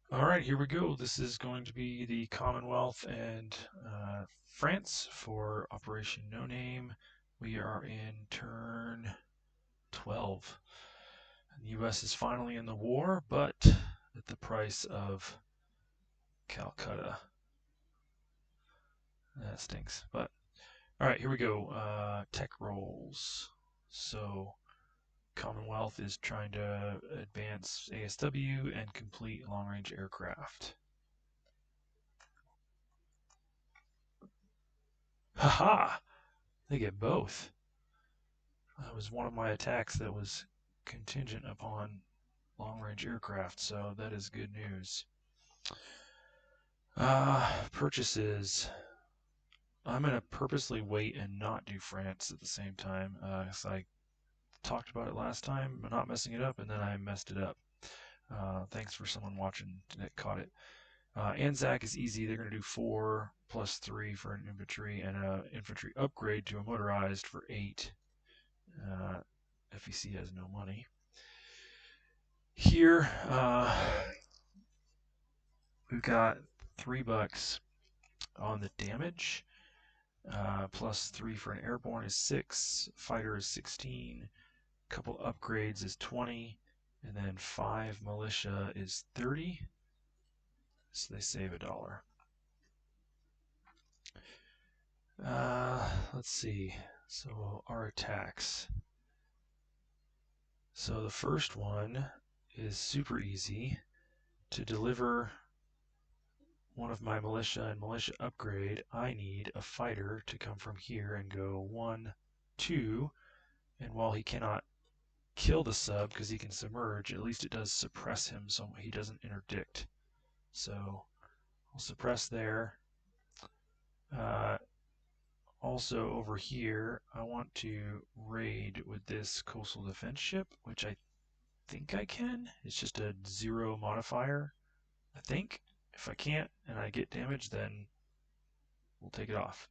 All right, here we go. This is going to be the Commonwealth and France for Operation No Name. We are in turn 12. The U.S. is finally in the war, but at the price of Calcutta. That stinks. But all right, here we go. Tech rolls. So Commonwealth is trying to advance ASW and complete long-range aircraft. Haha! They get both. That was one of my attacks that was contingent upon long-range aircraft, so that is good news. Purchases. I'm going to purposely wait and not do France at the same time, because I talked about it last time, not messing it up, and then I messed it up. Thanks for someone watching that caught it. Anzac is easy. They're going to do 4 plus 3 for an infantry, and an infantry upgrade to a motorized for 8. FEC has no money. Here, we've got $3 on the damage. Plus 3 for an airborne is 6. Fighter is 16. Couple upgrades is 20. And then 5 militia is 30. So they save $1. Let's see. So our attacks. So the first one is super easy. To deliver one of my militia and militia upgrade, I need a fighter to come from here and go 1, 2, and while he cannot kill the sub because he can submerge, at least it does suppress him so he doesn't interdict. So I'll suppress there. Also over here, I want to raid with this coastal defense ship, which I think I can. It's just a 0 modifier, I think. If I can't and I get damaged, then we'll take it off.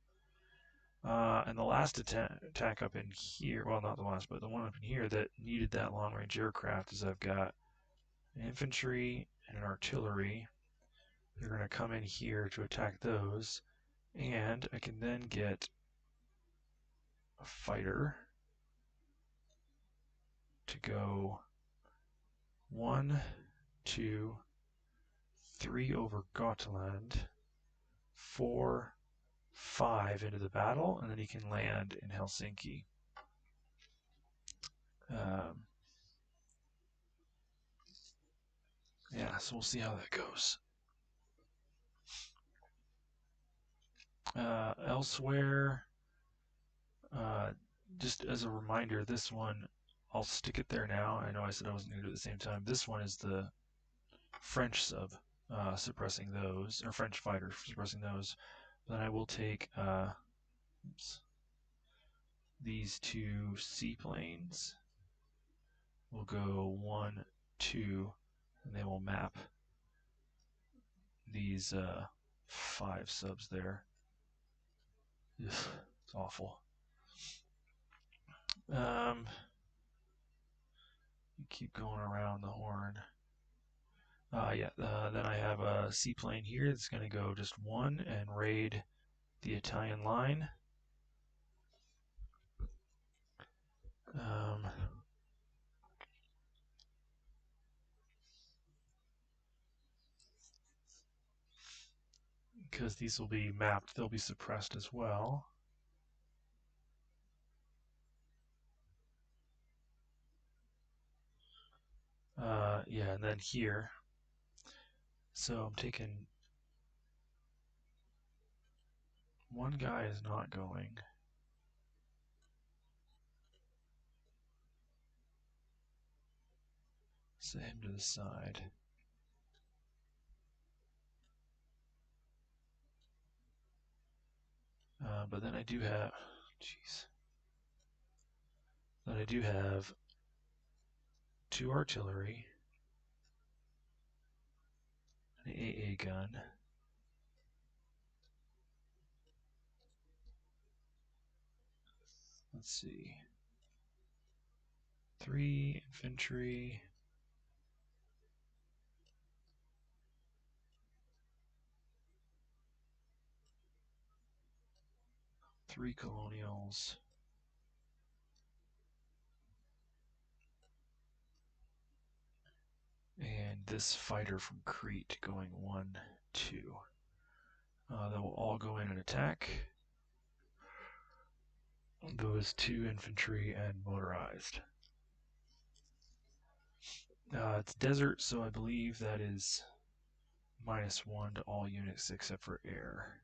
And the last attack up in here, well, not the last, but the one up in here that needed that long-range aircraft is I've got an infantry and an artillery. They're going to come in here to attack those, and I can then get a fighter to go 1, 2, 3 over Gotland, 4, 5 into the battle, and then he can land in Helsinki. Yeah, so we'll see how that goes. Elsewhere, just as a reminder, this one, I'll stick it there now. I know I said I wasn't going to do it at the same time. This one is the French sub suppressing those, or French fighter suppressing those. Then I will take these 2 seaplanes. We'll go 1, 2, and they will map these 5 subs there. Ugh, it's awful. Keep going around the horn. Then I have a seaplane here that's going to go just 1 and raid the Italian line. Because these will be mapped, they'll be suppressed as well. Yeah, and then here. So I'm taking... One guy is not going. Set him to the side. But then I do have... Jeez. Then I do have 2 artillery, an AA gun, let's see, 3 infantry, 3 colonials. And this fighter from Crete going 1, 2. They will all go in and attack. Those 2 infantry and motorized. It's desert, so I believe that is -1 to all units except for air.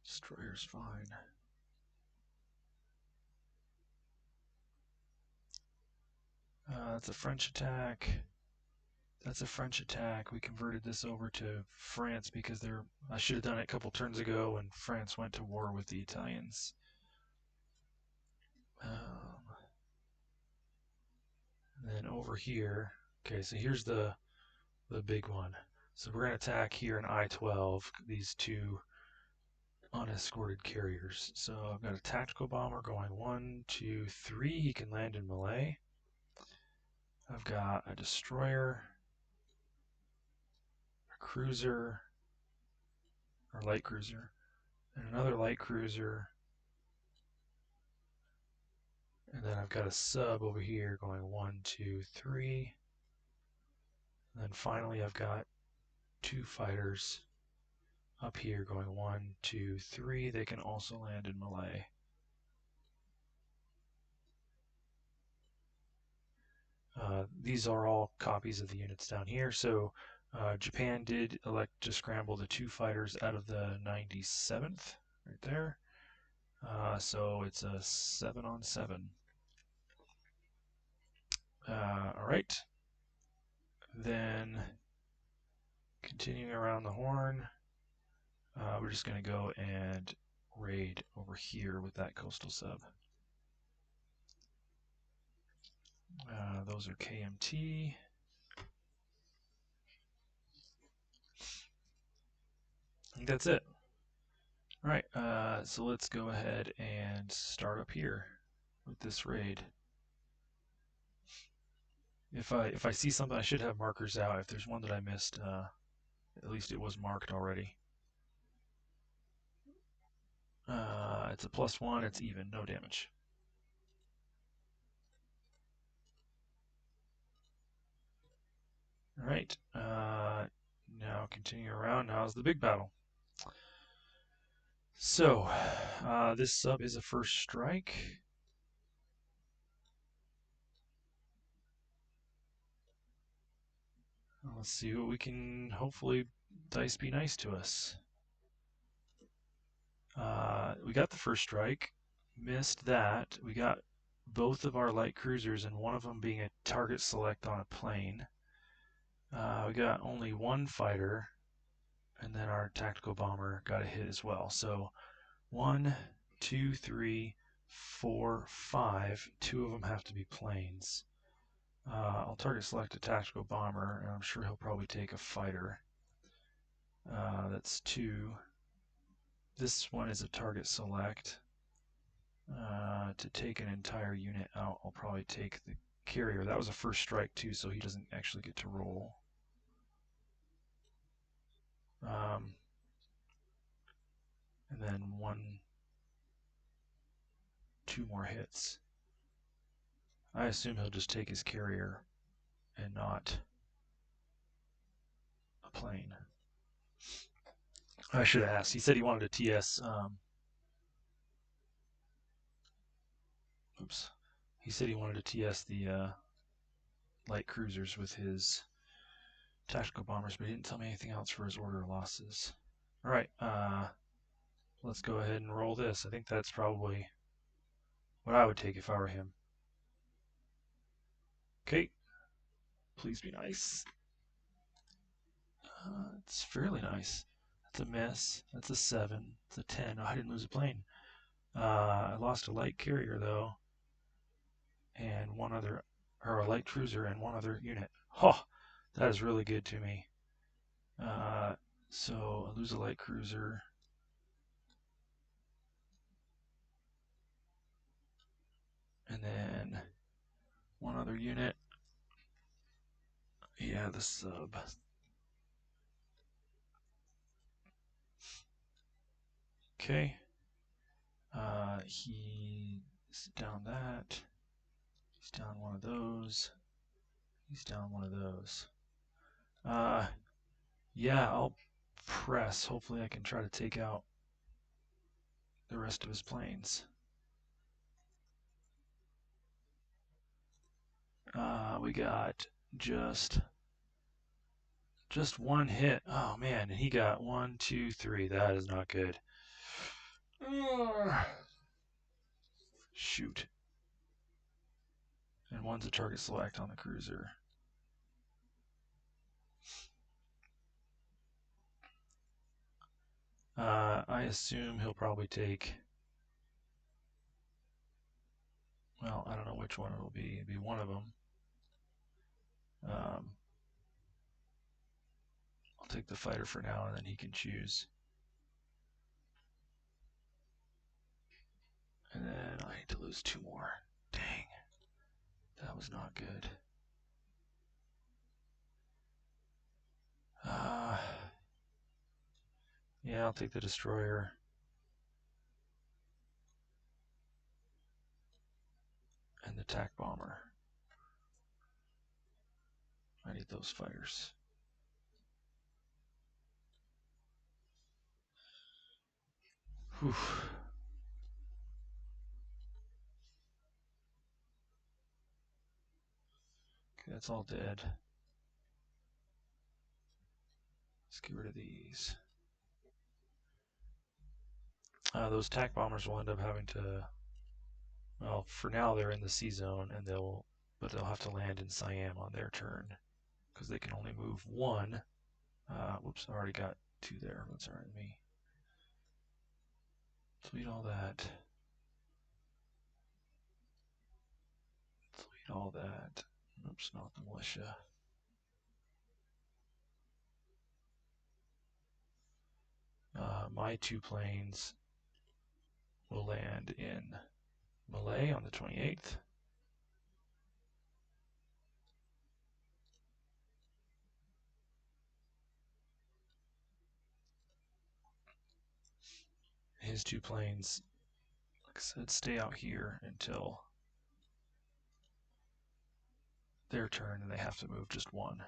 Destroyer's fine. That's a French attack. That's a French attack. We converted this over to France because I should have done it a couple turns ago when France went to war with the Italians. And then over here, okay, so here's the big one. So we're going to attack here in I-12, these 2 unescorted carriers. So I've got a tactical bomber going 1, 2, 3. He can land in melee. I've got a destroyer, a cruiser, or light cruiser, and another light cruiser. And then I've got a sub over here going 1, 2, 3. And then finally I've got 2 fighters up here going 1, 2, 3. They can also land in melee. These are all copies of the units down here. So Japan did elect to scramble the 2 fighters out of the 97th right there. So it's a 7-on-7. All right. Then continuing around the horn, we're just going to go and raid over here with that coastal sub. Those are KMT. I think that's it. All right, so let's go ahead and start up here with this raid. If I see something, I should have markers out. If there's one that I missed, at least it was marked already. It's a +1. It's even, no damage. All right. Now continue around. Now's the big battle. So this sub is a first strike. Let's see what we can. Hopefully, dice be nice to us. We got the first strike, missed that. We got both of our light cruisers, and one of them being a target select on a plane. We got only 1 fighter, and then our tactical bomber got a hit as well. So 1, 2, 3, 4, 5. 2 of them have to be planes. I'll target select a tactical bomber, and I'm sure he'll probably take a fighter. That's 2. This one is a target select. To take an entire unit out, I'll probably take the carrier. That was a first strike too, so he doesn't actually get to roll. And then 2 more hits. I assume he'll just take his carrier and not a plane. I should have asked. He said he wanted a TS. Oops. He said he wanted to TS the light cruisers with his tactical bombers, but he didn't tell me anything else for his order losses. All right. Let's go ahead and roll this. I think that's probably what I would take if I were him. Okay. Please be nice. It's fairly nice. That's a miss. That's a 7. It's a 10. Oh, I didn't lose a plane. I lost a light carrier though, and a light cruiser and 1 other unit. Oh, that is really good to me. So I lose a light cruiser. And then 1 other unit. Yeah, the sub. Okay. He's down that. He's down one of those. He's down one of those. Yeah, I'll press. Hopefully I can try to take out the rest of his planes. We got just one hit. Oh man, and he got 1, 2, 3. That is not good. Shoot. And one's a target select on the cruiser. I assume he'll probably take, well, I don't know which one it'll be. It'll be one of them. I'll take the fighter for now, and then he can choose. And then I need to lose 2 more. Dang. That was not good. Yeah, I'll take the destroyer. And the attack bomber. I need those fighters. Whew. Okay, that's all dead. Let's get rid of these. Those attack bombers will end up having to, well, for now they're in the C zone, and they'll have to land in Siam on their turn because they can only move 1. Whoops, I already got 2 there. That's all right with me. Delete all that. Delete all that. Oops, not the militia. My 2 planes will land in Malay on the 28th. His 2 planes, like I said, stay out here until their turn, and they have to move just 1.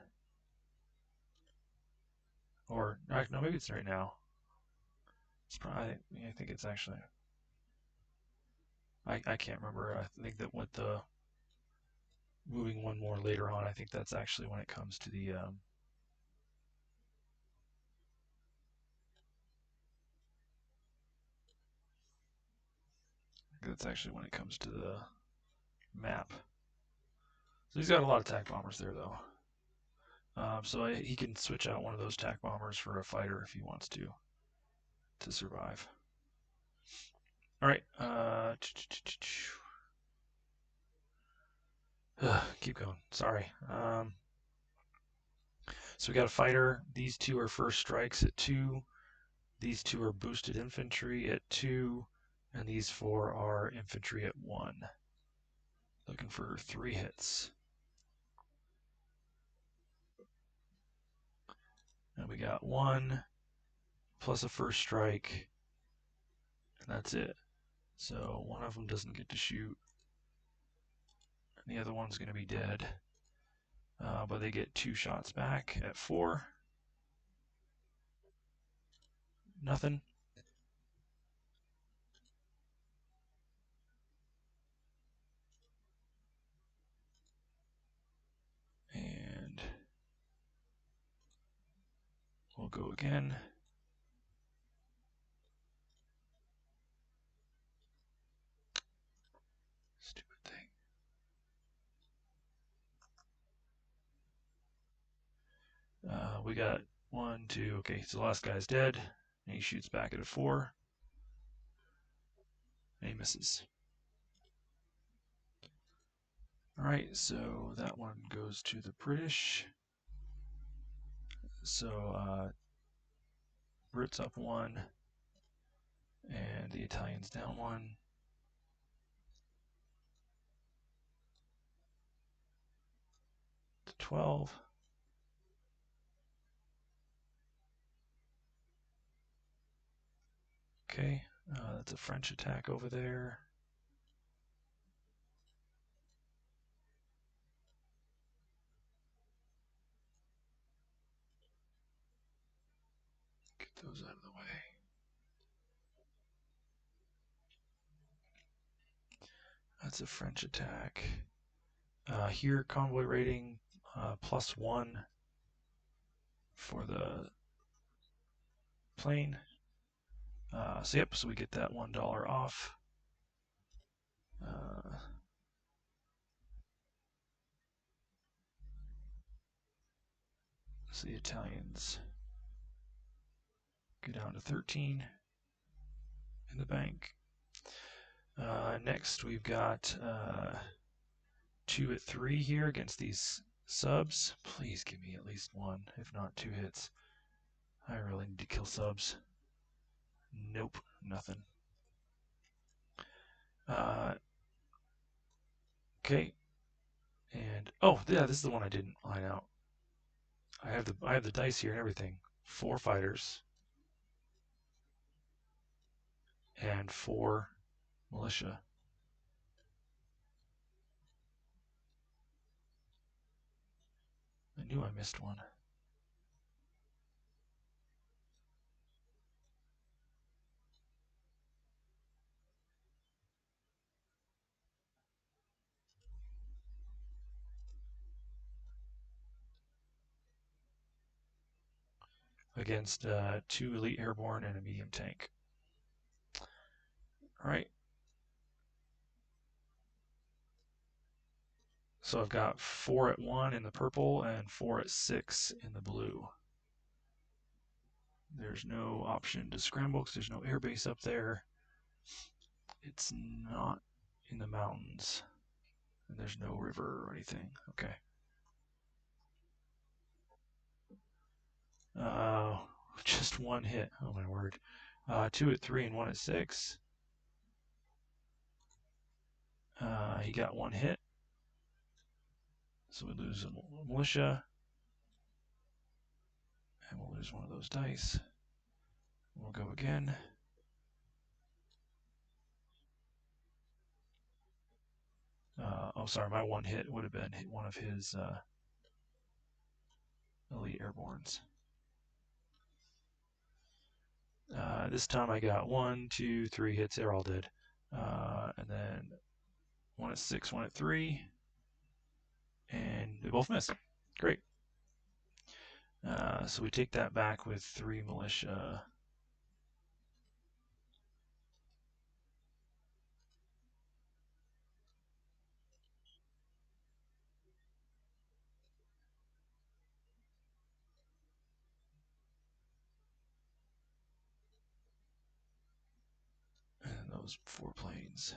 Or, no, maybe it's right now. It's probably, I think it's actually, I can't remember. I think that with the moving 1 more later on, I think that's actually when it comes to the, that's actually when it comes to the map. So he's got a lot of attack bombers there, though. So he can switch out one of those attack bombers for a fighter if he wants to survive. All right. Keep going. Sorry. So we got a fighter. These 2 are first strikes at 2. These 2 are boosted infantry at 2. And these 4 are infantry at 1. Looking for 3 hits. And we got 1 plus a first strike. And that's it. So one of them doesn't get to shoot. And the other one's going to be dead. But they get 2 shots back at 4. Nothing. And we'll go again. Stupid thing. We got 1, 2. Okay, so the last guy's dead. And he shoots back at a 4. And he misses. Alright, so that one goes to the British. So Brits up 1. And the Italians down 1. To 12. Okay, that's a French attack over there. Get those out of the way. That's a French attack. Here, convoy rating +1 for the plane. So yep, so we get that $1 off. So the Italians go down to 13 in the bank. Next, we've got 2 at 3 here against these subs. Please give me at least 1, if not 2 hits. I really need to kill subs. Nope, nothing. Okay, and oh yeah, this is the one I didn't line out. I have the dice here and everything. 4 fighters and 4 militia. I knew I missed one. Against 2 elite airborne and a medium tank. All right. So I've got 4 at 1 in the purple and 4 at 6 in the blue. There's no option to scramble because there's no airbase up there. It's not in the mountains. And there's no river or anything. Okay. Just 1 hit. Oh my word. 2 at 3 and 1 at 6. He got 1 hit. So we lose a militia. And we'll lose one of those dice. We'll go again. Oh, sorry, my 1 hit would have been one of his elite airbornes. This time I got 1, 2, 3 hits. They're all dead. And then 1 at 6, 1 at 3. And they both miss. Great. So we take that back with 3 militia. And those 4 planes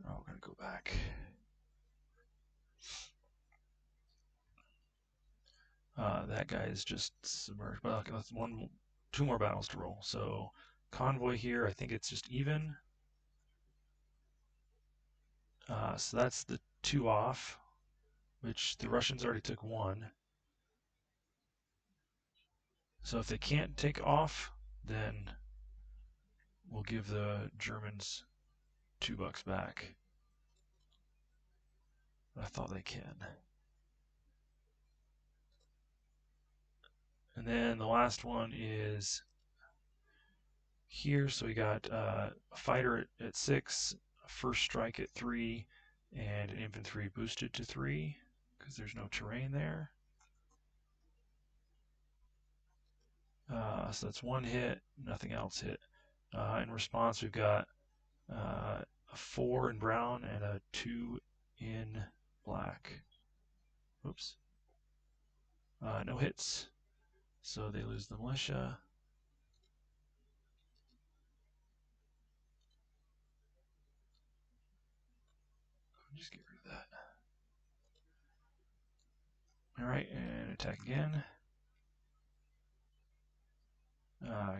are all going to go back. That guy is just submerged. But okay, that's 2 more battles to roll. So convoy here, I think it's just even. So that's the 2 off, which the Russians already took 1. So if they can't take off, then we'll give the Germans $2 back. But I thought they can. And then the last one is here. So we got a fighter at 6, a first strike at 3, and an infantry boosted to 3 because there's no terrain there. So that's 1 hit, nothing else hit. In response, we've got a 4 in brown and a 2 in black. Oops. No hits. So they lose the militia. Just get rid of that. All right, and attack again.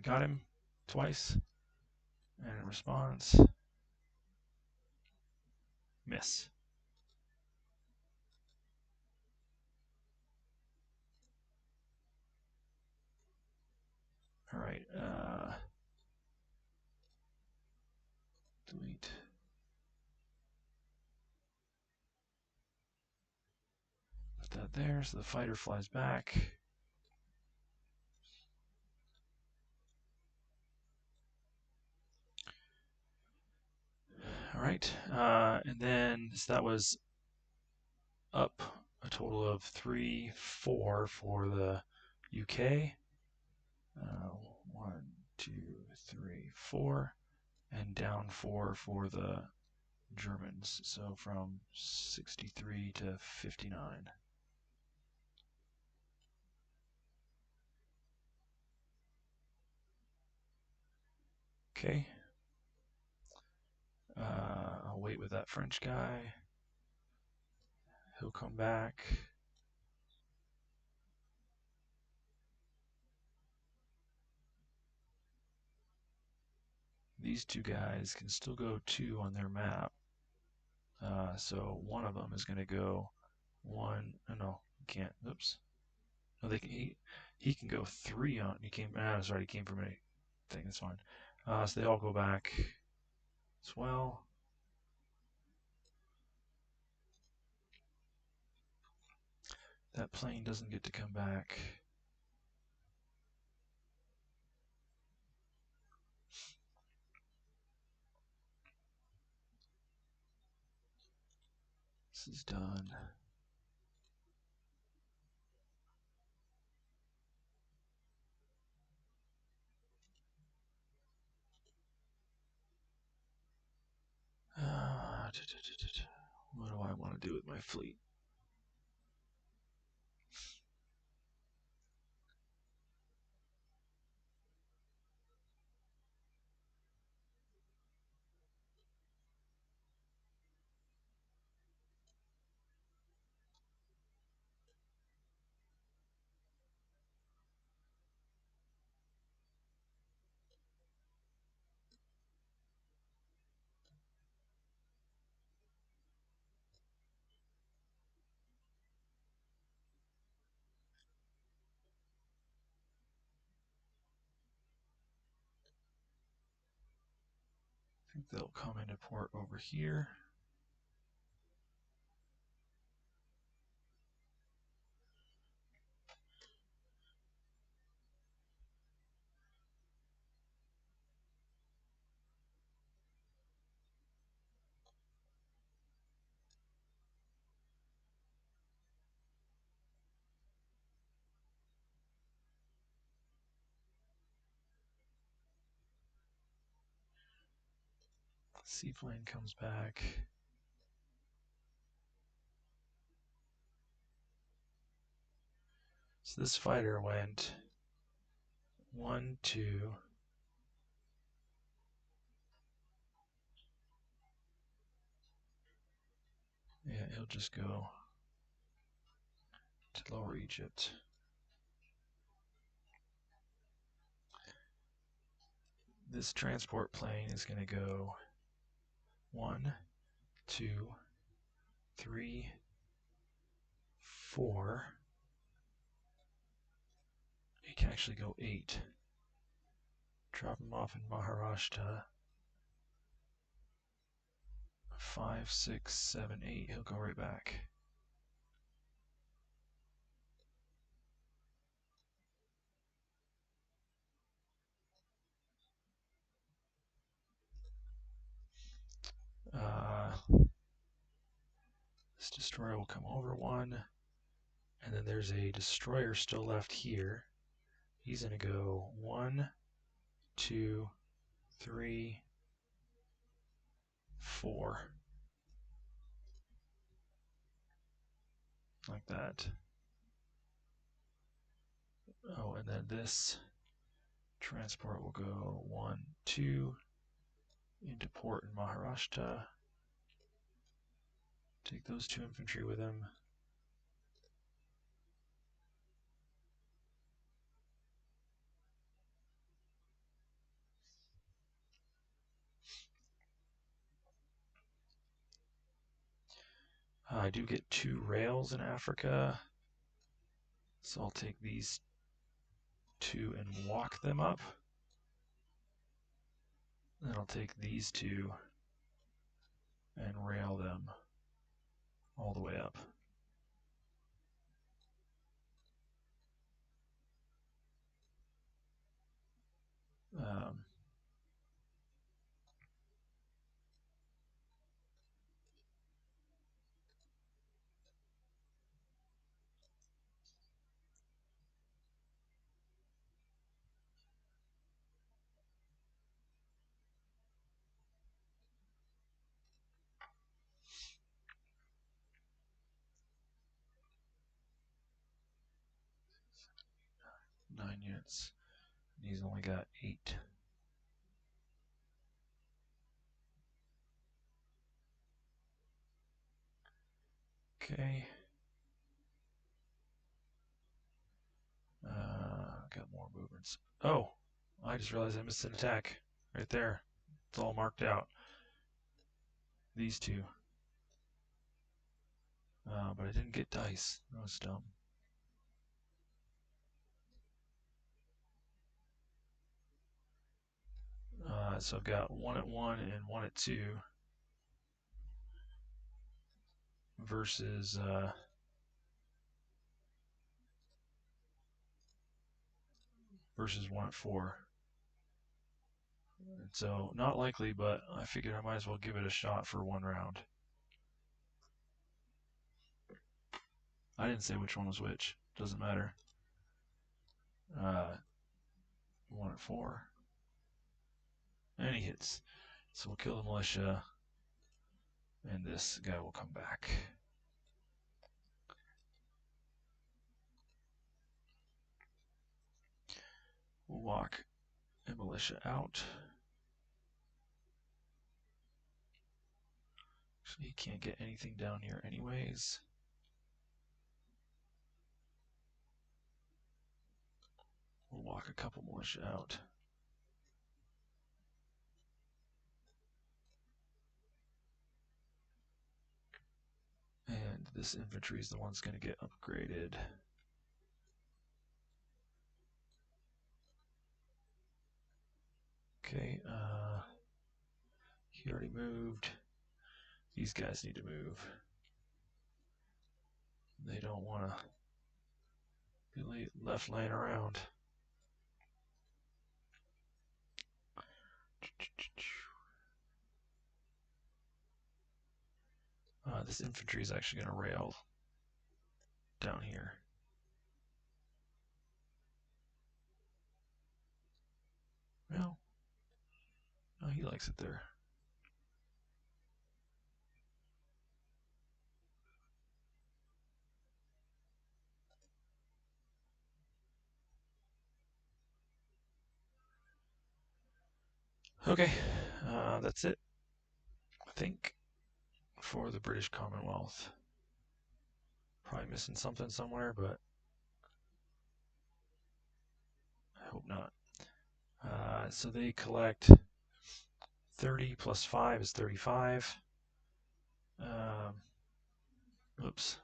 Got him twice. And in response, miss. All right. Delete. Put that there so the fighter flies back. All right, and then so that was up a total of 3-4 for the UK. 1, 2, 3, 4, and down 4 for the Germans. So from 63 to 59. Okay. I'll wait with that French guy. He'll come back. These two guys can still go 2 on their map. So one of them is going to go 1. No, he can't. Oops. No, they can. He can go 3 on. He came. Sorry, he came from a thing. That's fine. So they all go back as well. That plane doesn't get to come back. This is done. What do I want to do with my fleet? I think they'll come into port over here. Seaplane comes back. So this fighter went 1, 2. Yeah, he'll just go to Lower Egypt. This transport plane is going to go 1, 2, 3, 4. He can actually go 8. Drop him off in Maharashtra. 5, 6, 7, 8. He'll go right back. This destroyer will come over 1. And then there's a destroyer still left here. He's going to go 1, 2, 3, 4. Like that. Oh, and then this transport will go 1, 2 into port in Maharashtra. Take those 2 infantry with him. I do get 2 rails in Africa, so I'll take these 2 and walk them up. Then I'll take these 2 and rail them all the way up. Um, Nine units. He's only got 8. Okay. Got more movements. Oh, I just realized I missed an attack right there. It's all marked out. These two. But I didn't get dice. That was dumb. So I've got 1 at 1 and 1 at 2 versus 1 at 4. And so not likely, but I figured I might as well give it a shot for 1 round. I didn't say which one was which. Doesn't matter. 1 at 4. And he hits. So we'll kill the militia, and this guy will come back. We'll walk a militia out. So he can't get anything down here anyways. We'll walk a couple militia out. And this infantry is the one's going to get upgraded. Okay, he already moved. These guys need to move. They don't want to be left laying around. This infantry is actually going to rail down here. Well, no, he likes it there. Okay, that's it, I think, for the British Commonwealth. Probably missing something somewhere, but I hope not. So they collect 30 plus 5 is 35. Oops.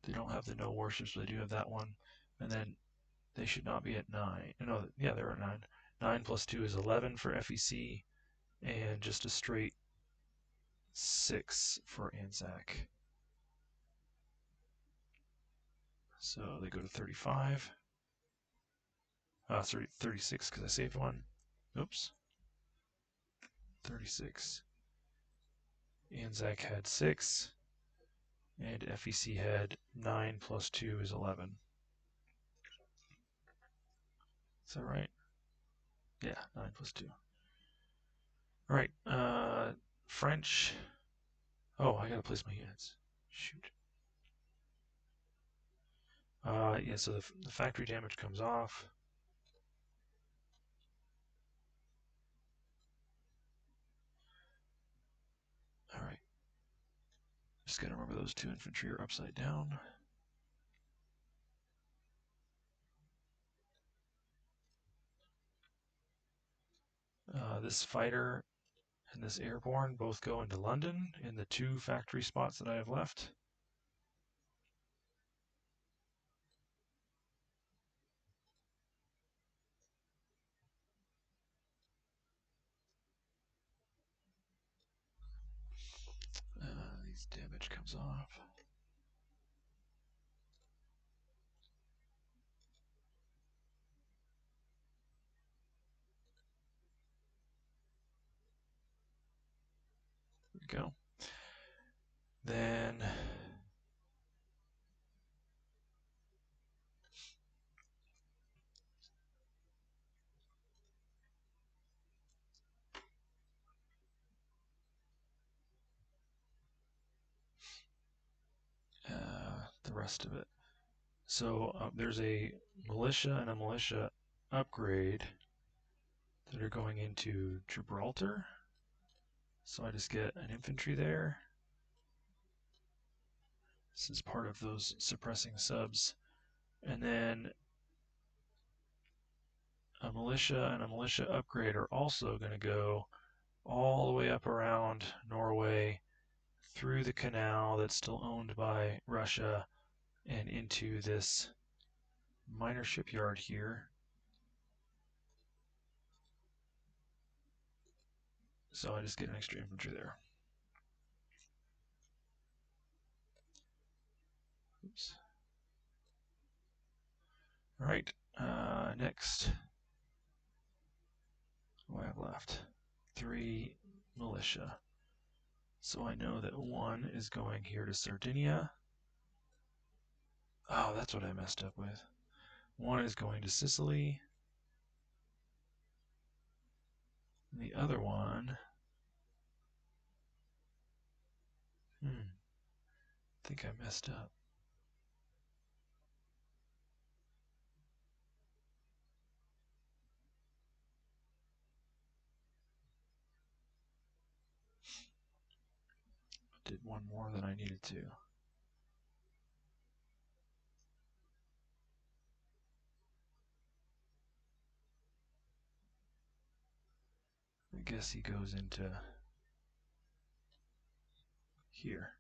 They don't have the no warships, but they do have that one. And then they should not be at 9. No, yeah, they're at 9. 9 plus 2 is 11 for FEC, and just a straight 6 for ANZAC. So they go to 35. Sorry, 36 because I saved one. Oops. 36. ANZAC had 6, and FEC had 9 plus 2 is 11. Is that right? Yeah, 9 plus 2. All right, French. Oh, I gotta place my units. Shoot. Yeah, so the factory damage comes off. All right. Just gotta remember those 2 infantry are upside down. This fighter and this airborne both go into London in the 2 factory spots that I have left. Damage comes off. There we go. Then the rest of it. So there's a militia and a militia upgrade that are going into Gibraltar. So I just get an infantry there. This is part of those suppressing subs. And then a militia and a militia upgrade are also going to go all the way up around Norway, through the canal that's still owned by Russia, and into this minor shipyard here. So I just get an extra infantry there. Oops. All right, next. What do I have left? 3 militia. So I know that 1 is going here to Sardinia. Oh, that's what I messed up with. 1 is going to Sicily. And the other one, I think I messed up. Did 1 more than I needed to. I guess he goes into here.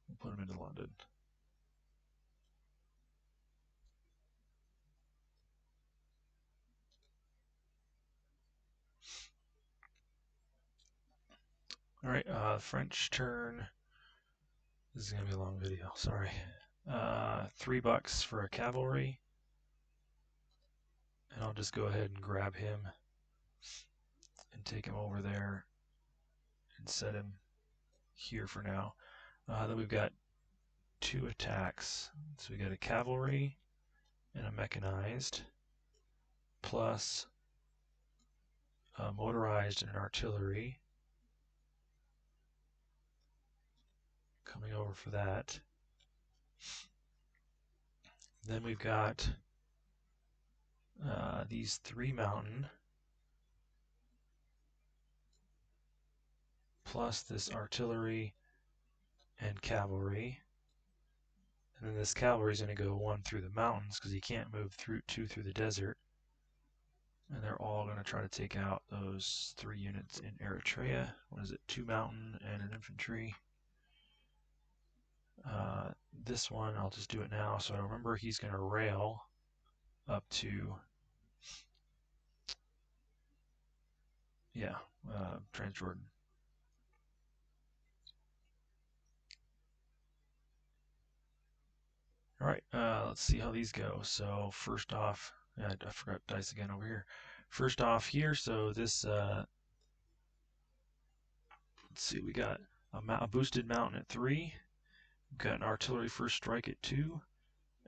We'll put him into London. All right, French turn. This is going to be a long video, sorry. $3 for a cavalry. And I'll just go ahead and grab him and take him over there and set him here for now. Then we've got 2 attacks. So we got a cavalry and a mechanized, plus a motorized and an artillery coming over for that. Then we've got these 3 mountain, plus this artillery and cavalry. And then this cavalry is going to go 1 through the mountains because he can't move through 2 through the desert. And they're all going to try to take out those 3 units in Eritrea. What is it? 2 mountain and an infantry. This one, I'll just do it now. So I remember he's going to rail up to, Transjordan. All right, let's see how these go. So first off, I forgot dice again over here. First off here, so this, let's see, we got a boosted mountain at 3. We've got an artillery first strike at 2.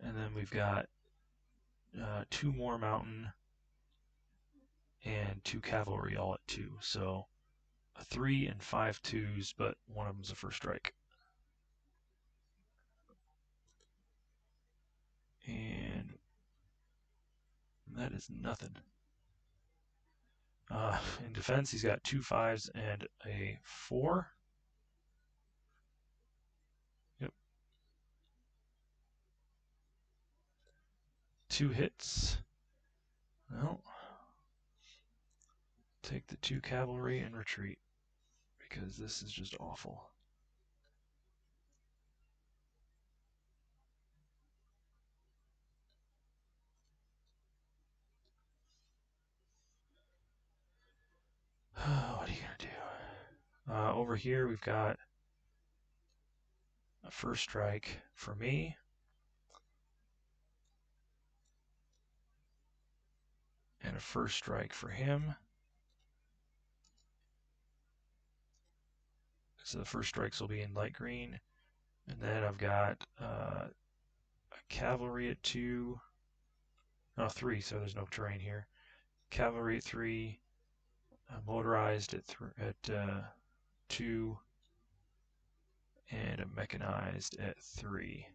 And then we've got 2 more mountain and 2 cavalry all at 2. So a 3 and 5 twos, but one of them's a first strike. And that is nothing. In defense, he's got 2 5s and a 4. Yep. 2 hits. Well, take the 2 cavalry and retreat, because this is just awful. Over here we've got a first strike for me. And a first strike for him. So the first strikes will be in light green. And then I've got a cavalry at 2. No, 3, so there's no terrain here. Cavalry at 3. Motorized at 2. And a mechanized at 3.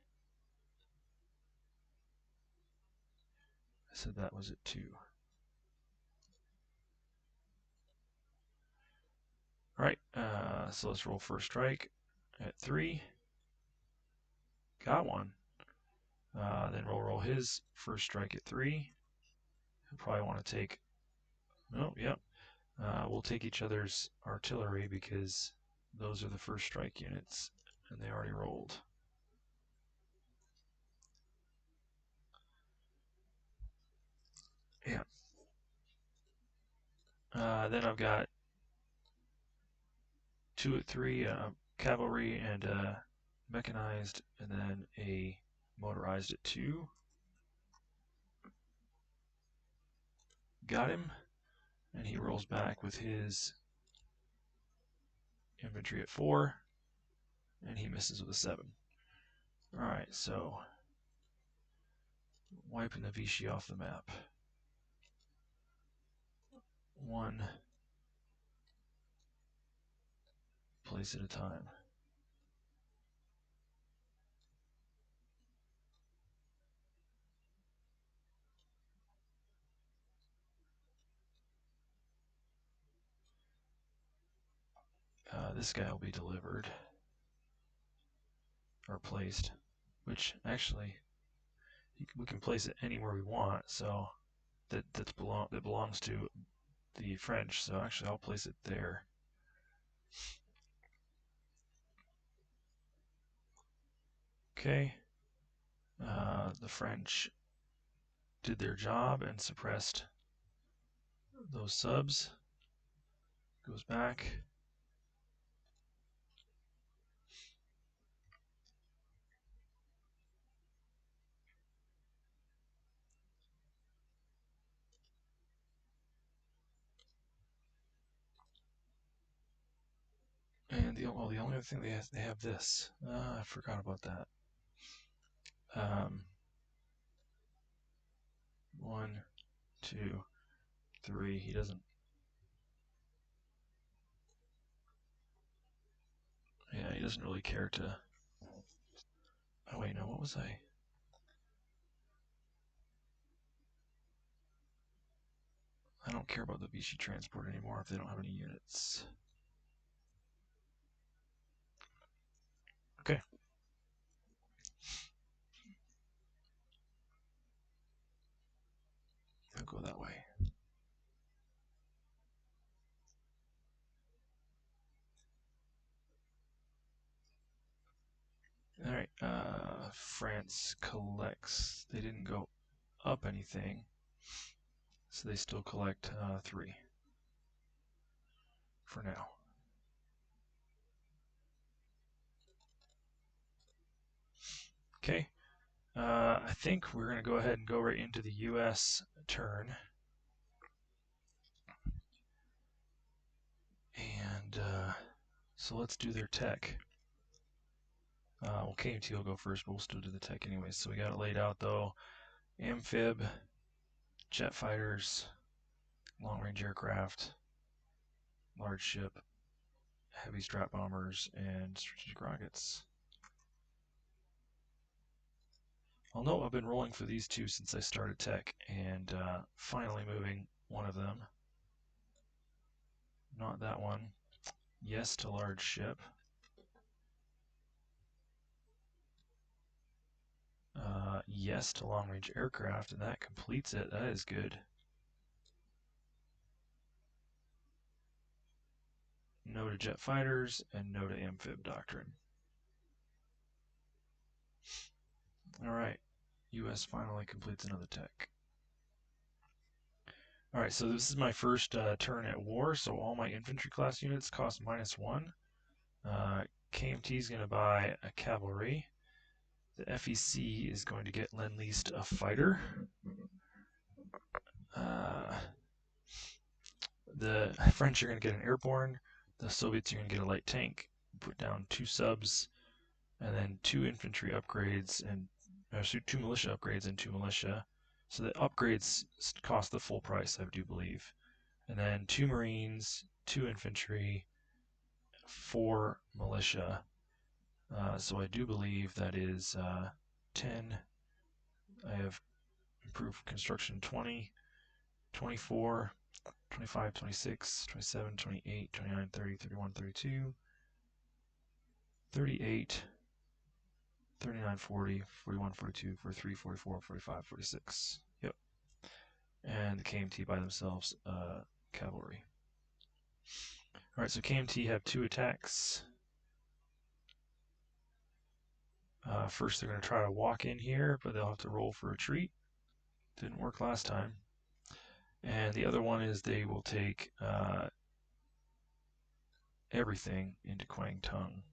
I said that was at 2. Alright, so let's roll first strike at 3. Got one. Then we'll roll his first strike at 3. He'll probably want to take... Oh, yep. We'll take each other's artillery because those are the first strike units, and they already rolled. Yeah. Then I've got 2 at 3, cavalry and mechanized, and then a motorized at 2. Got him, and he rolls back with his infantry at 4, and he misses with a 7. Alright, so wiping the Vichy off the map. 1 place at a time. This guy will be delivered or placed, which actually we can place it anywhere we want. So that belongs to the French. So actually, I'll place it there. Okay. The French did their job and suppressed those subs. Goes back. And the only other thing they have this. I forgot about that. 1, 2, 3. He doesn't. Yeah, he doesn't really care to. Oh wait, no. What was I? I don't care about the Vichy transport anymore if they don't have any units. Okay. I'll go that way. Alright, France collects. They didn't go up anything, so they still collect 3 for now. Okay, I think we're going to go ahead and go right into the US turn. And so let's do their tech. Well, KMT will go first, but we'll still do the tech anyway. So we got it laid out though. Amphib, jet fighters, long-range aircraft, large ship, heavy strat bombers, and strategic rockets. I'll note I've been rolling for these 2 since I started tech, and finally moving one of them. Not that one. Yes to large ship. Yes to long-range aircraft, and that completes it. That is good. No to jet fighters, and no to amphib doctrine. Alright, US finally completes another tech. Alright, so this is my first turn at war, so all my infantry class units cost -1. KMT is going to buy a cavalry. The FEC is going to get Lend-Leased a fighter. The French are going to get an airborne. The Soviets are going to get a light tank. Put down 2 subs, and then 2 infantry upgrades, and 2 militia upgrades and 2 militia. So the upgrades cost the full price, I do believe. And then 2 marines, 2 infantry, 4 militia. So I do believe that is 10. I have improved construction 20, 24, 25, 26, 27, 28, 29, 30, 31, 32, 38, 39, 40, 41, 42, 43, 44, 45, 46. Yep. And the KMT by themselves, cavalry. Alright, so KMT have 2 attacks. First, they're going to try to walk in here, but they'll have to roll for retreat. Didn't work last time. And the other one is they will take everything into Kwangtung.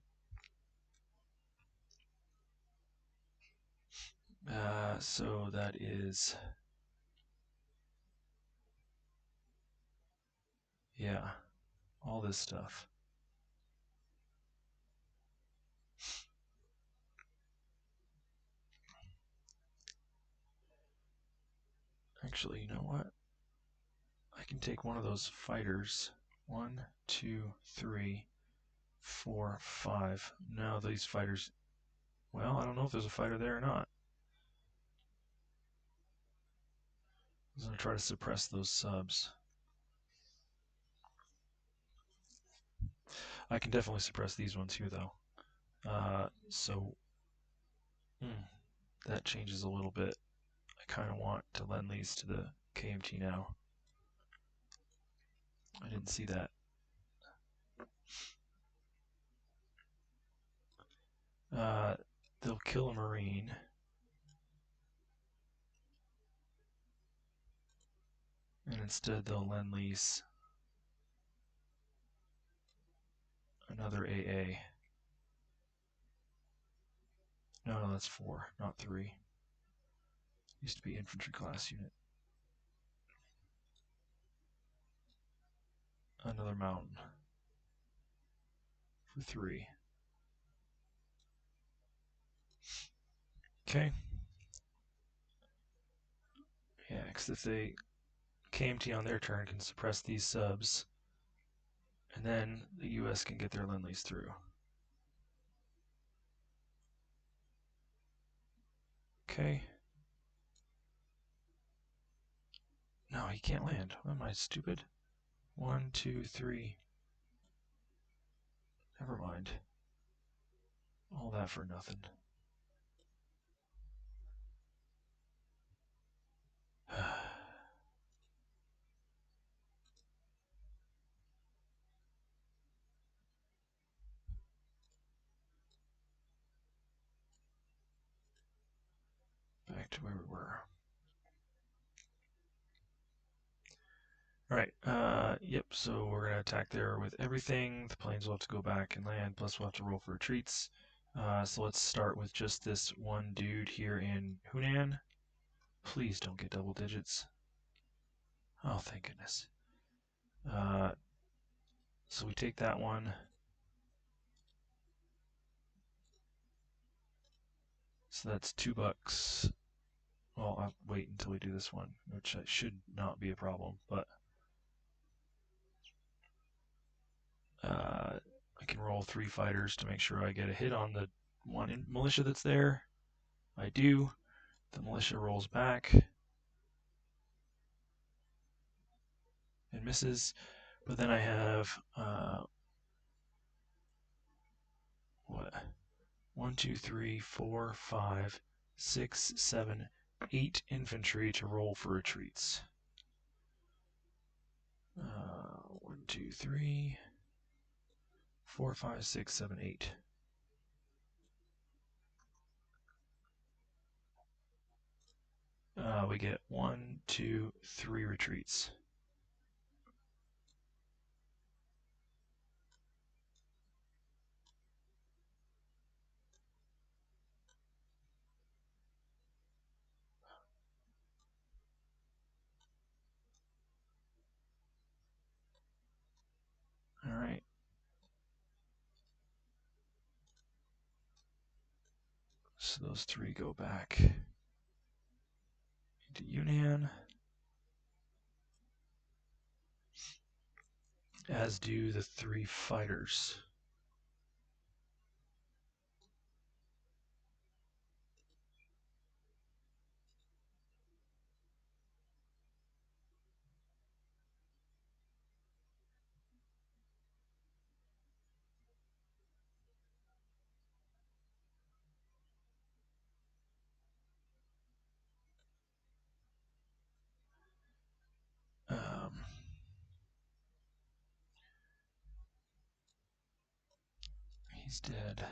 So that is, yeah, all this stuff. Actually, you know what? I can take one of those fighters. 1, 2, 3, 4, 5. No, these fighters. Well, I don't know if there's a fighter there or not. I'm going to try to suppress those subs. I can definitely suppress these ones here, though. That changes a little bit. I kind of want to lend these to the KMT now. I didn't see that. They'll kill a Marine. And instead they'll lend lease another AA. No, that's 4, not 3. Used to be infantry class unit. Another mountain for 3. Okay. Yeah, because if they KMT on their turn can suppress these subs, and then the US can get their lend-lease through. Okay. No, he can't land. Am I stupid? 1, 2, 3. Never mind. All that for nothing. Back to where we were. Alright, yep, so we're going to attack there with everything. The planes will have to go back and land, plus we'll have to roll for retreats. So let's start with just this one dude here in Hunan. Please don't get double digits. Oh, thank goodness. So we take that one. So that's $2. Well, I'll wait until we do this one, which should not be a problem, but I can roll 3 fighters to make sure I get a hit on the one militia that's there. I do. The militia rolls back and misses, but then I have what? 1, 2, 3, 4, 5, 6, 7, 8 infantry to roll for retreats. 1, 2, 3, 4, 5, 6, 7, 8. We get 1, 2, 3 retreats. So those three go back into Yunnan, as do the 3 fighters. He's dead.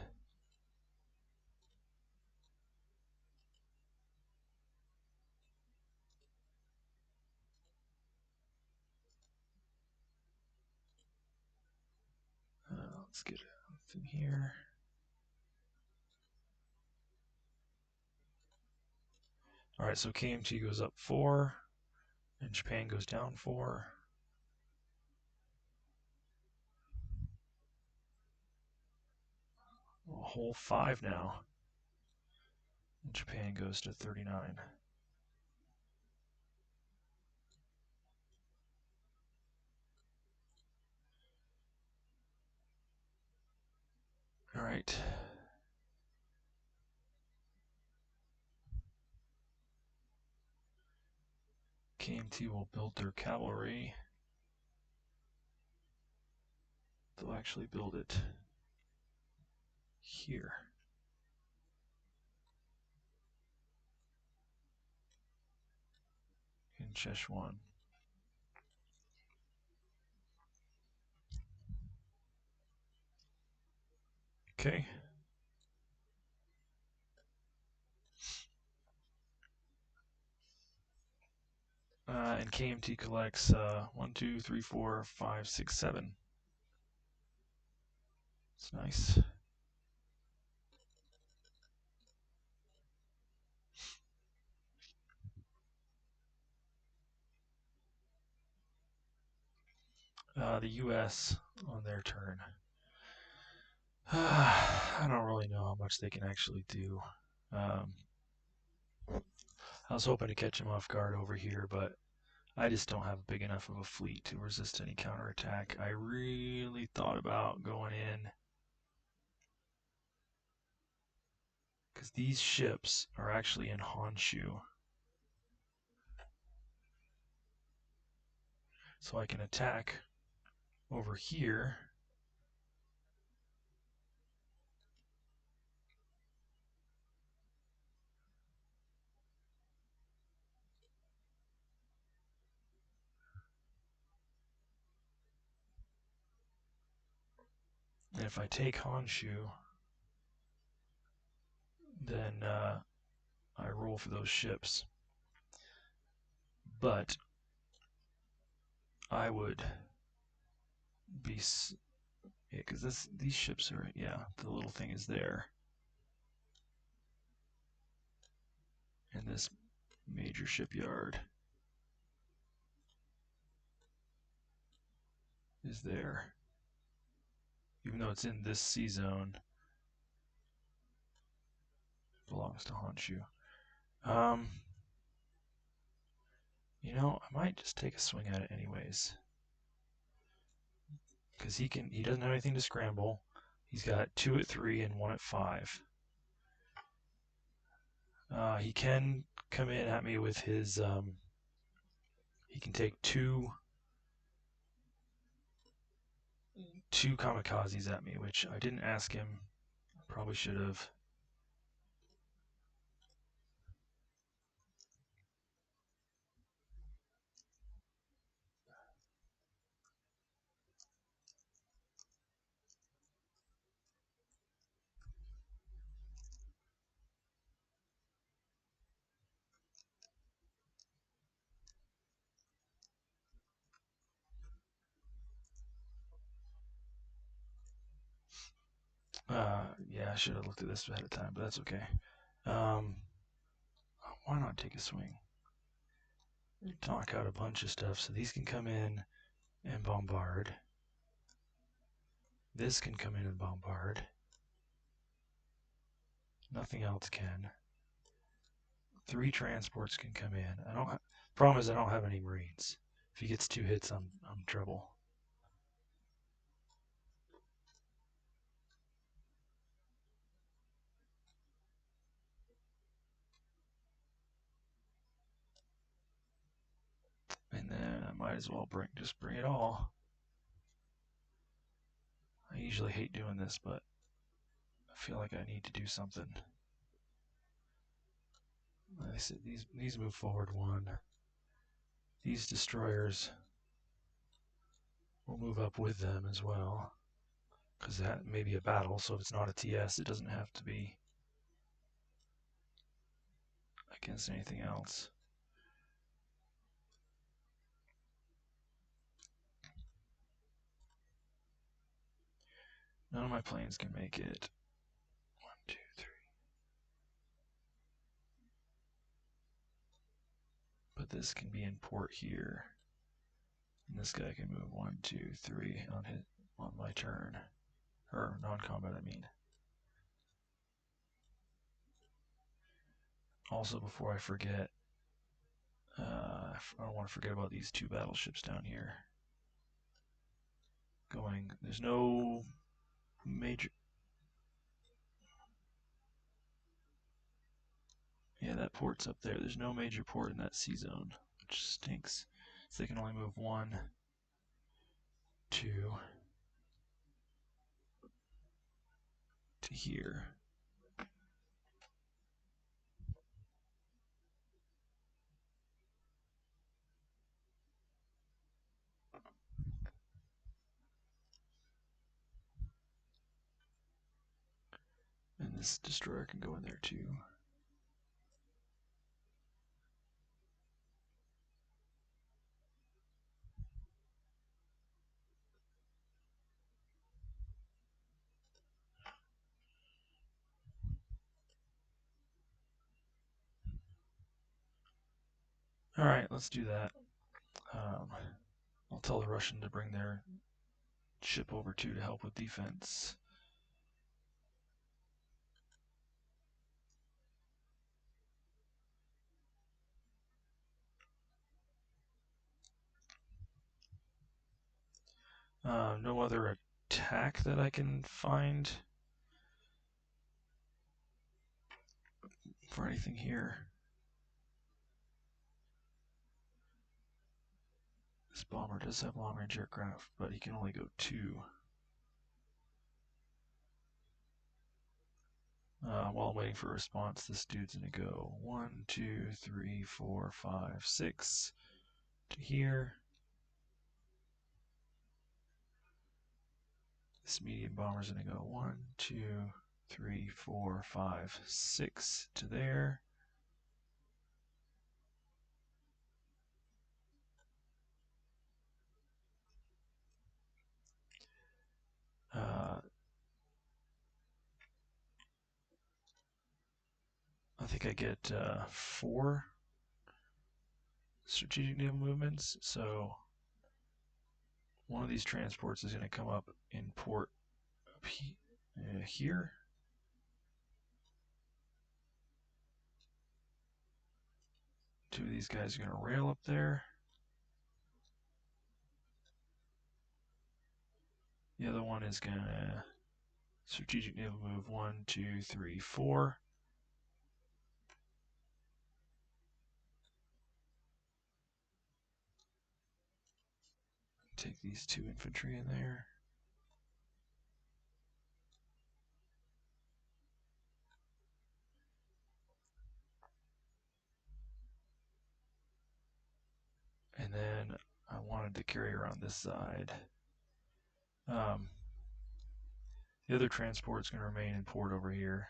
Let's get it in here. All right, so KMT goes up 4, and Japan goes down 4. A whole 5 now. And Japan goes to 39. All right. KMT will build their cavalry. They'll actually build it here. In Szechuan. Okay. And KMT collects 1, 2, 3, 4, 5, 6, 7. It's nice. The U.S. on their turn. I don't really know how much they can actually do. I was hoping to catch them off guard over here, but I just don't have big enough of a fleet to resist any counterattack. I really thought about going in, because these ships are actually in Honshu. So I can attack over here. And if I take Honshu, then I roll for those ships. But I would be, yeah, because these ships are, yeah, the little thing is there. And this major shipyard is there. Even though it's in this sea zone, it belongs to Honshu. You know, I might just take a swing at it anyways. Because he doesn't have anything to scramble. He's got 2 at 3 and 1 at 5. He can come in at me with his, he can take two kamikazes at me, which I didn't ask him. Probably should have. Yeah, I should have looked at this ahead of time, but that's okay. Why not take a swing? Knock out a bunch of stuff, so these can come in and bombard. This can come in and bombard. Nothing else can. 3 transports can come in. I don't. Problem is I don't have any Marines. If he gets 2 hits, I'm in trouble. And then I might as well just bring it all. I usually hate doing this, but I feel like I need to do something. Like I said, these move forward 1. These destroyers will move up with them as well, because that may be a battle. So if it's not a TS, it doesn't have to be against anything else. None of my planes can make it. 1, 2, 3. But this can be in port here. And this guy can move 1, 2, 3 on my turn. Or non-combat, I mean. Also, before I forget, I don't want to forget about these 2 battleships down here. There's no major. Yeah, that port's up there. There's no major port in that sea zone, which stinks. So they can only move 1, 2 to here. And this destroyer can go in there too. Alright, let's do that. I'll tell the Russian to bring their ship over too to help with defense. No other attack that I can find for anything here. This bomber does have long-range aircraft, but he can only go 2. While I'm waiting for a response, this dude's gonna go 1, 2, 3, 4, 5, 6 to here. This medium bomber's gonna go 1, 2, 3, 4, 5, 6 to there. I think I get 4 strategic naval movements, so one of these transports is going to come up in port up here. Two of these guys are going to rail up there. The other one is going to strategic naval move 1, 2, 3, 4. Take these 2 infantry in there. And then I wanted to carry around this side. The other transport is going to remain in port over here.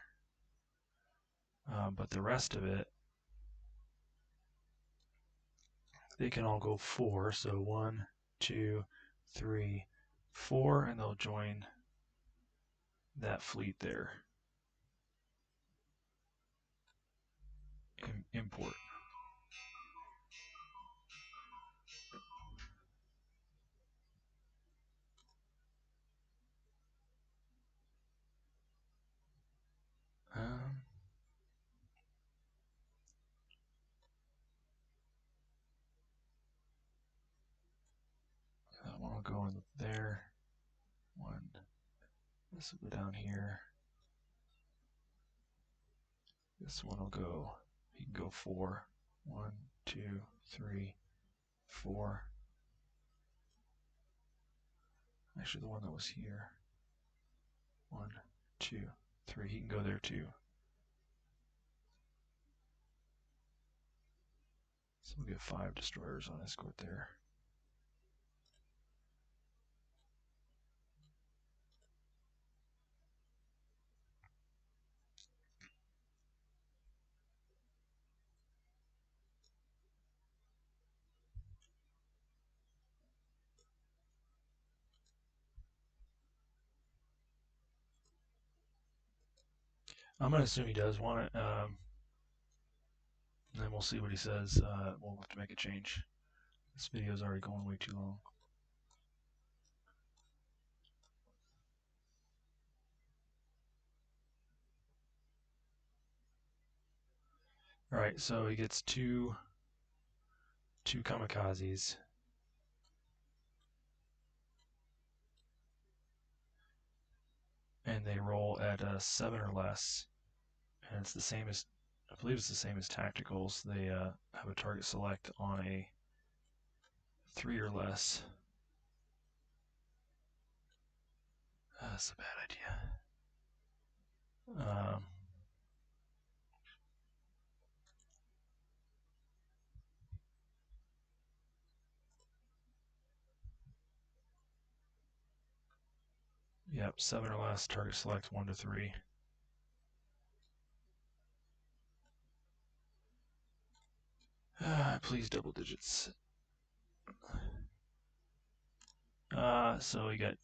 But the rest of it, they can all go 4. So 1, 2, 3, 4, and they'll join that fleet there. Import. one will go in there. One. This will go down here. This one will go. He can go 4. 1, 2, 3, 4. Actually, the one that was here. 1, 2, 3. He can go there too. So we'll get 5 destroyers on escort there. I'm going to assume he does want it. And then we'll see what he says. We'll have to make a change. This video is already going way too long. Alright, so he gets two kamikazes. And they roll at 7 or less. And it's the same as, I believe it's the same as tacticals. They have a target select on a 3 or less. That's a bad idea. Yep, 7 or less, target select 1 to 3. Please double digits. So we got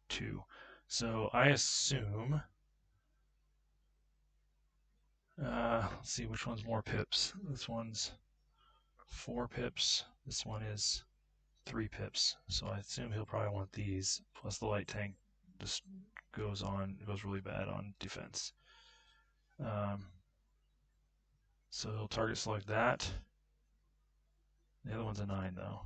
2. So I assume, let's see which one's more pips. This one's 4 pips. This one is 3 pips. So I assume he'll probably want these, plus the light tank just goes really bad on defense. So he'll target select that. The other one's a 9 though.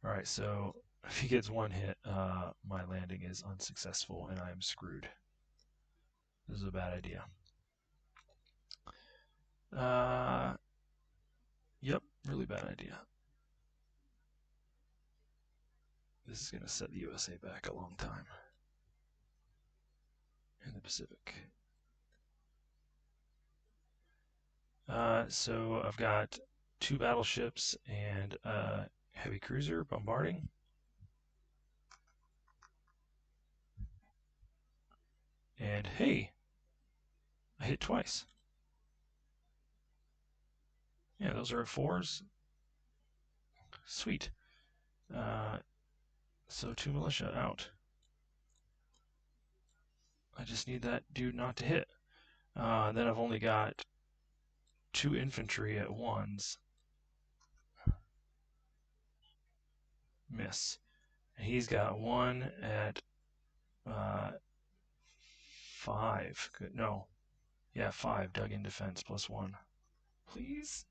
Alright, so if he gets 1 hit, my landing is unsuccessful and I am screwed. This is a bad idea. Yep, really bad idea. This is going to set the USA back a long time in the Pacific. So I've got 2 battleships and a heavy cruiser bombarding. And hey, I hit twice. Yeah, those are at 4s. Sweet. So 2 militia out. I just need that dude not to hit. Then I've only got 2 infantry at 1s. Miss. And he's got 1 at 5. Good. No. Yeah, 5. Dug in defense plus 1. Please?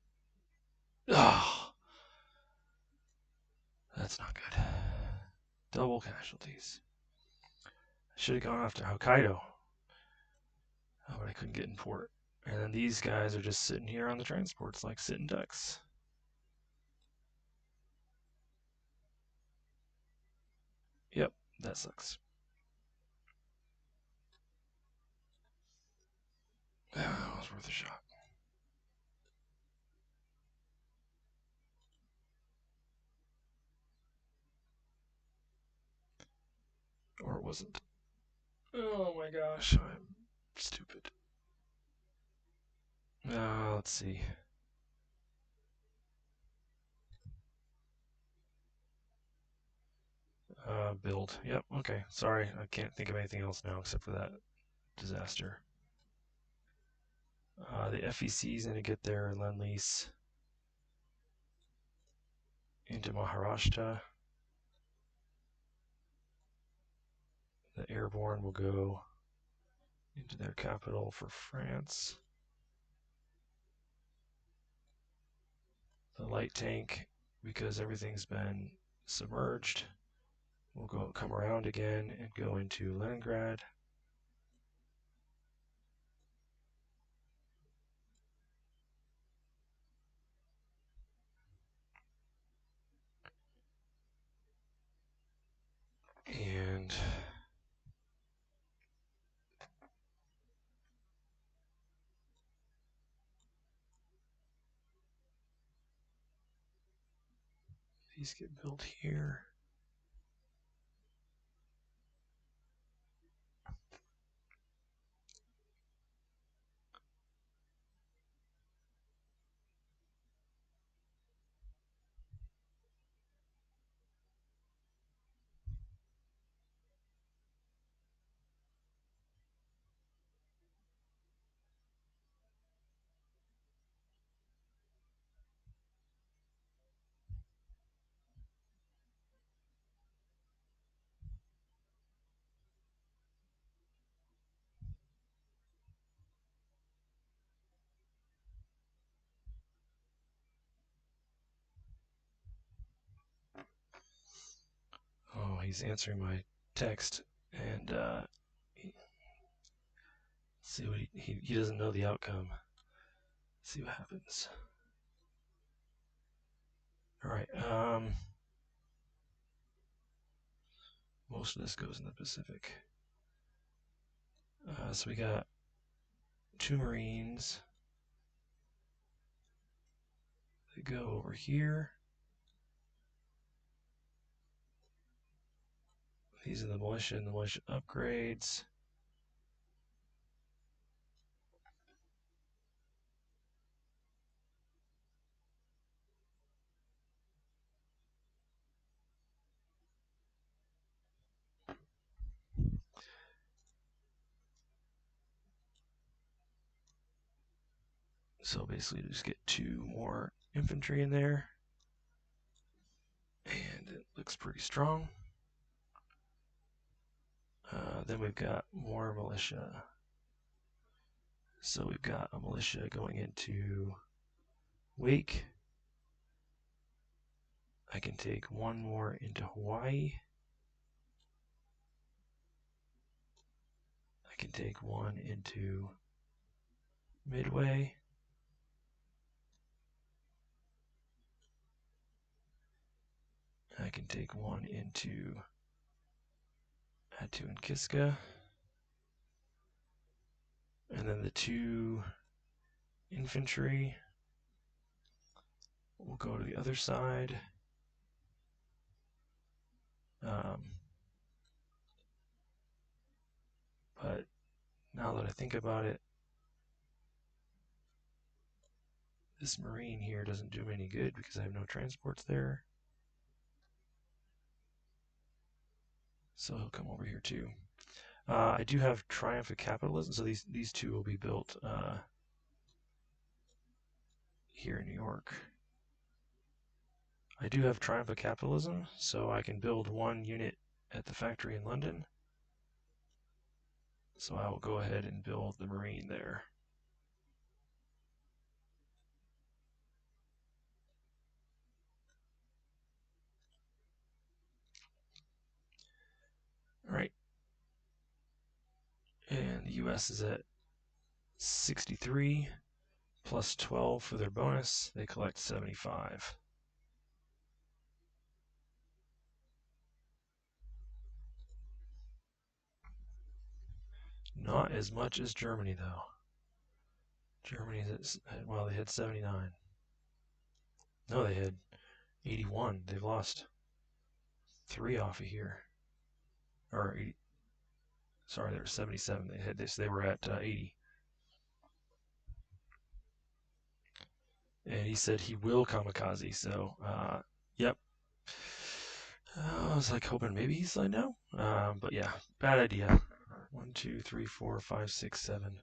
Oh, that's not good. Double casualties. I should have gone after Hokkaido. Oh, but I couldn't get in port. And then these guys are just sitting here on the transports like sitting ducks. Yep, that sucks. That was worth a shot. Or it wasn't. Oh my gosh, I'm stupid. Let's see. Build. Yep, okay. Sorry, I can't think of anything else now except for that disaster. The FEC is going to get their Lend-Lease into Maharashtra. The airborne will go into their capital for France. The light tank, because everything's been submerged, We'll come around again and go into Leningrad. And these get built here. Oh, he's answering my text, and see what he doesn't know the outcome. Let's see what happens. All right. Most of this goes in the Pacific. So we got 2 Marines that go over here. These are the militia and the militia upgrades. So basically just get 2 more infantry in there. And it looks pretty strong. Then we've got more militia. So we've got a militia going into Wake. I can take 1 more into Hawaii. I can take 1 into Midway. I can take 1 into Attu and Kiska. And then the 2 infantry will go to the other side. But now that I think about it, this Marine here doesn't do me any good because I have no transports there. So he'll come over here too. I do have Triumph of Capitalism, so these 2 will be built here in New York. I do have Triumph of Capitalism, so I can build 1 unit at the factory in London. So I will go ahead and build the Marine there. All right. And the US is at 63 plus 12 for their bonus. They collect 75. Not as much as Germany, though. Germany's at, well, they had 79. No, they had 81. They've lost 3 off of here. Or 80, sorry, they were 77. They had this. They were at 80. And he said he will kamikaze. So, yep. I was like hoping maybe he said no. But yeah, bad idea. 1, 2, 3, 4, 5, 6, 7.